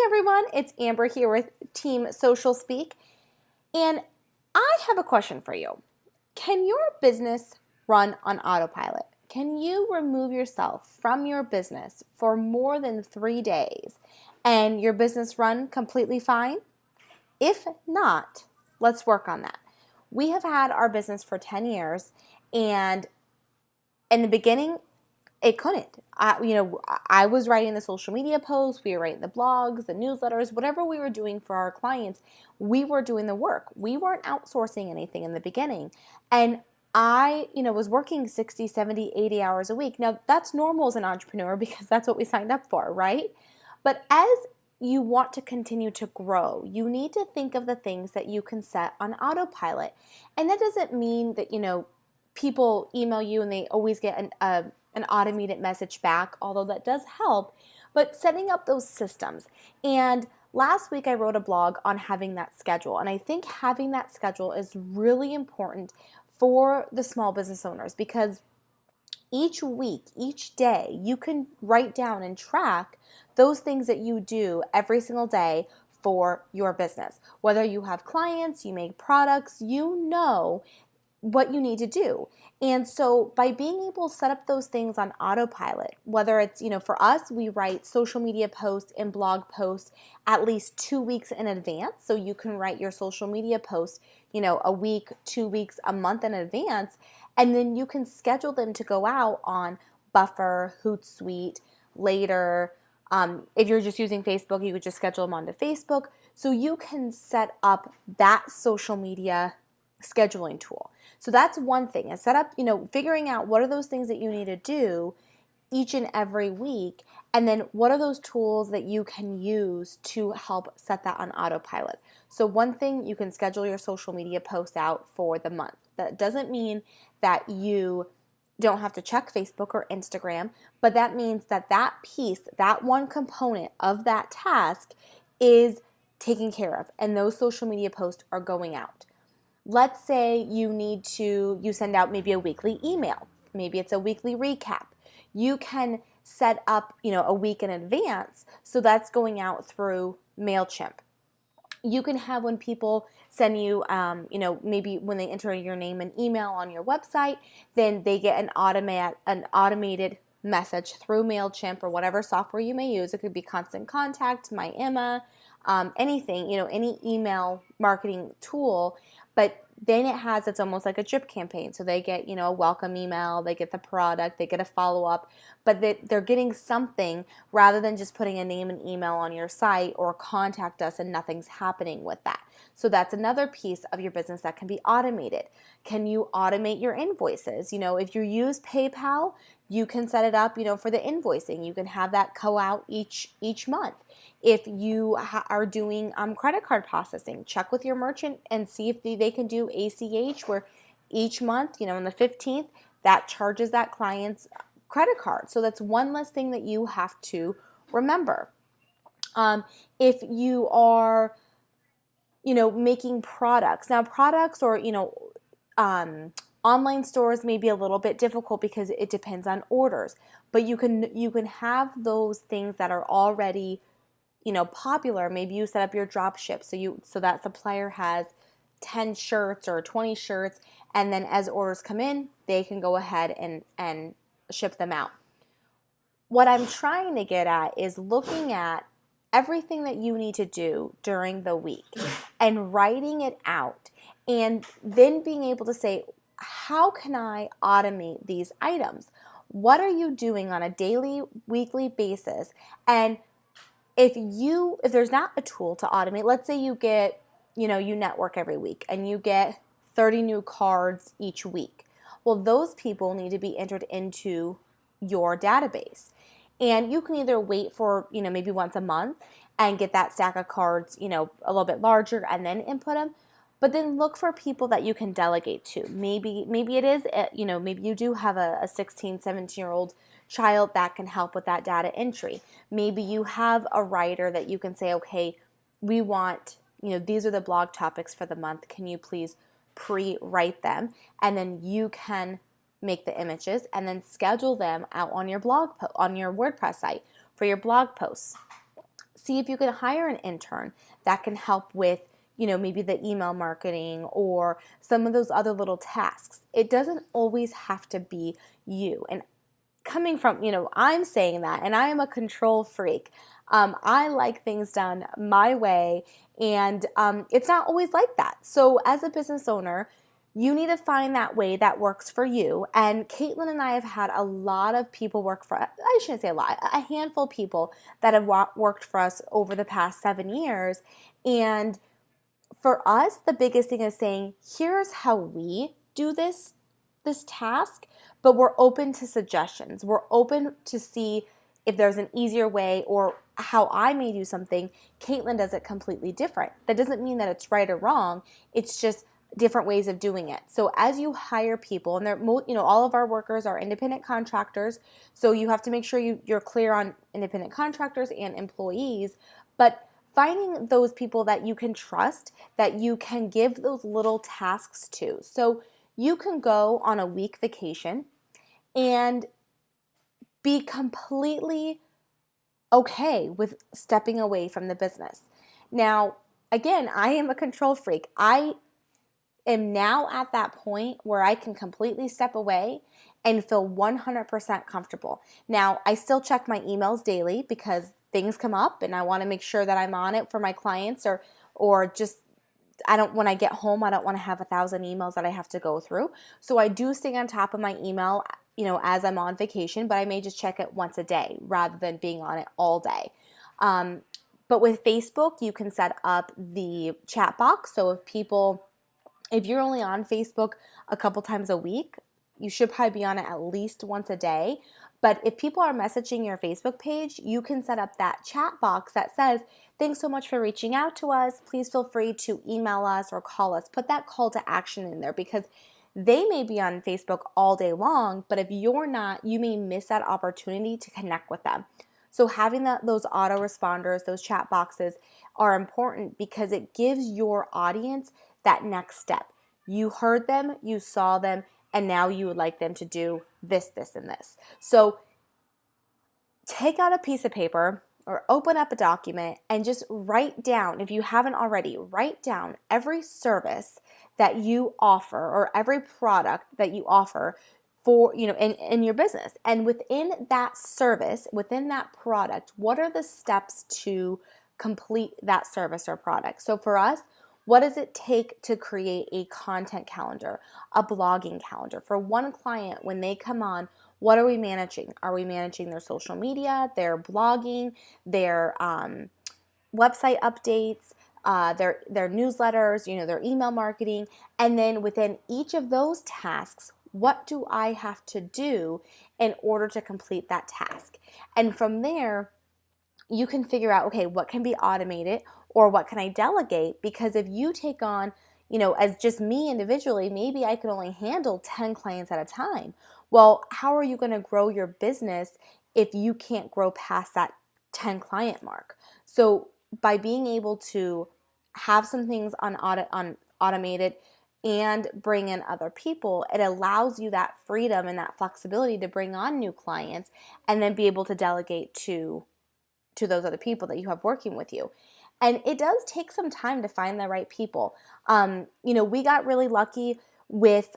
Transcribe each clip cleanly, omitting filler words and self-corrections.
everyone, it's Amber here with Team Social Speak, and I have a question for you. Can your business run on autopilot? Can you remove yourself from your business for more than 3 days and your business run completely fine? If not, let's work on that. We have had our business for 10 years, and in the beginning, it couldn't. I was writing the social media posts, we were writing the blogs, the newsletters, whatever we were doing for our clients, we were doing the work. We weren't outsourcing anything in the beginning. And I, was working 60, 70, 80 hours a week. Now, that's normal as an entrepreneur because that's what we signed up for, right? But as you want to continue to grow, you need to think of the things that you can set on autopilot. And that doesn't mean that, people email you and they always get an automated message back, although that does help, but setting up those systems. And last week I wrote a blog on having that schedule, and I think having that schedule is really important for the small business owners because each week, each day, you can write down and track those things that you do every single day for your business. Whether you have clients, you make products, you know what you need to do. And so by being able to set up those things on autopilot, whether it's, for us, we write social media posts and blog posts at least 2 weeks in advance. So you can write your social media posts, a week, 2 weeks, a month in advance. And then you can schedule them to go out on Buffer, Hootsuite, Later. If you're just using Facebook, you could just schedule them onto Facebook. So you can set up that social media scheduling tool. So that's one thing, is set up, figuring out what are those things that you need to do each and every week, and then what are those tools that you can use to help set that on autopilot. So one thing, you can schedule your social media posts out for the month. That doesn't mean that you don't have to check Facebook or Instagram, but that means that that piece, that one component of that task is taken care of, and those social media posts are going out. Let's say you send out maybe a weekly email. Maybe it's a weekly recap. You can set up, a week in advance, so that's going out through MailChimp. You can have when people send you, maybe when they enter your name and email on your website, then they get an automated message through MailChimp or whatever software you may use. It could be Constant Contact, My Emma, anything, any email marketing tool. But then it's almost like a drip campaign. So they get, a welcome email, they get the product, they get a follow-up, but they're getting something rather than just putting a name and email on your site or contact us and nothing's happening with that. So that's another piece of your business that can be automated. Can you automate your invoices? If you use PayPal, you can set it up, for the invoicing. You can have that go out each month. If you are doing credit card processing, check with your merchant and see if they can do ACH, where each month, on the 15th, that charges that client's credit card. So that's one less thing that you have to remember. If you are, making products. Now, products or, online stores may be a little bit difficult because it depends on orders, but you can have those things that are already, popular. Maybe you set up your drop ship so that supplier has 10 shirts or 20 shirts, and then as orders come in, they can go ahead and ship them out. What I'm trying to get at is looking at everything that you need to do during the week and writing it out, and then being able to say, how can I automate these items? What are you doing on a daily, weekly basis? And if there's not a tool to automate, let's say you get, you network every week and you get 30 new cards each week. Well, those people need to be entered into your database. And you can either wait for, maybe once a month and get that stack of cards, a little bit larger and then input them. But then look for people that you can delegate to. Maybe it is, maybe you do have a 16, 17-year-old child that can help with that data entry. Maybe you have a writer that you can say, okay, we want, these are the blog topics for the month. Can you please pre-write them? And then you can make the images and then schedule them out on your on your WordPress site for your blog posts. see if you can hire an intern that can help with, maybe the email marketing or some of those other little tasks. It doesn't always have to be you. And coming from, I'm saying that, and I am a control freak. I like things done my way, and it's not always like that. So as a business owner, you need to find that way that works for you. And Caitlin and I have had a lot of people work for, I shouldn't say a lot, a handful of people that have worked for us over the past 7 years. And for us, the biggest thing is saying, here's how we do this task, but we're open to suggestions. We're open to see if there's an easier way, or how I may do something, Caitlin does it completely different. That doesn't mean that it's right or wrong. It's just different ways of doing it. So as you hire people, and they're, all of our workers are independent contractors, so you have to make sure you're clear on independent contractors and employees, but finding those people that you can trust, that you can give those little tasks to. So you can go on a week vacation and be completely okay with stepping away from the business. Now, again, I am a control freak. I am now at that point where I can completely step away and feel 100% comfortable. Now, I still check my emails daily because things come up and I want to make sure that I'm on it for my clients, or just when I get home, I don't want to have 1,000 emails that I have to go through. So I do stay on top of my email, as I'm on vacation, but I may just check it once a day rather than being on it all day. But with Facebook, you can set up the chat box. So if you're only on Facebook a couple times a week, you should probably be on it at least once a day. But if people are messaging your Facebook page, you can set up that chat box that says, thanks so much for reaching out to us. Please feel free to email us or call us. Put that call to action in there, because they may be on Facebook all day long, but if you're not, you may miss that opportunity to connect with them. So having those autoresponders, those chat boxes are important, because it gives your audience that next step. You heard them, you saw them, and now you would like them to do this, this, and this. So take out a piece of paper or open up a document and just write down, if you haven't already, write down every service that you offer or every product that you offer for, in your business. And within that service, within that product, what are the steps to complete that service or product? So for us, what does it take to create a content calendar, a blogging calendar? For one client, when they come on, what are we managing? Are we managing their social media, their blogging, their website updates, their newsletters, their email marketing? And then within each of those tasks, what do I have to do in order to complete that task? And from there, you can figure out, okay, what can be automated or what can I delegate? Because if you take on, as just me individually, maybe I can only handle 10 clients at a time. Well, how are you going to grow your business if you can't grow past that 10 client mark? So by being able to have some things on automated and bring in other people, it allows you that freedom and that flexibility to bring on new clients and then be able to delegate to those other people that you have working with you. And it does take some time to find the right people. We got really lucky with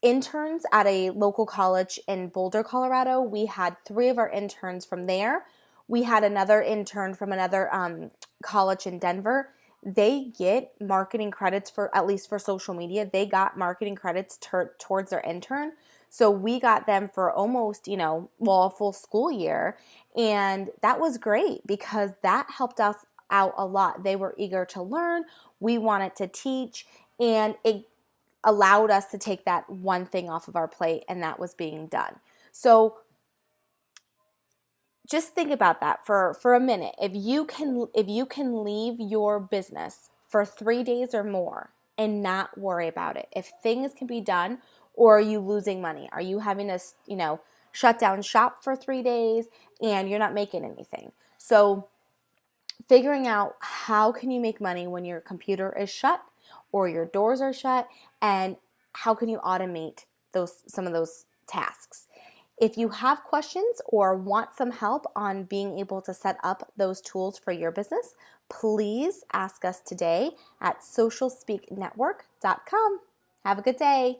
interns at a local college in Boulder, Colorado. We had 3 of our interns from there. We had another intern from another college in Denver. They get marketing credits for, at least for social media, they got marketing credits towards their intern. So we got them for almost, a full school year. And that was great because that helped us out a lot. They were eager to learn. We wanted to teach, and it allowed us to take that one thing off of our plate, and that was being done. So just think about that for a minute. If you can leave your business for 3 days or more and not worry about it, if things can be done, or are you losing money? Are you having to, shut down shop for 3 days and you're not making anything? So figuring out how can you make money when your computer is shut or your doors are shut, and how can you automate some of those tasks? If you have questions or want some help on being able to set up those tools for your business, please ask us today at socialspeaknetwork.com. Have a good day.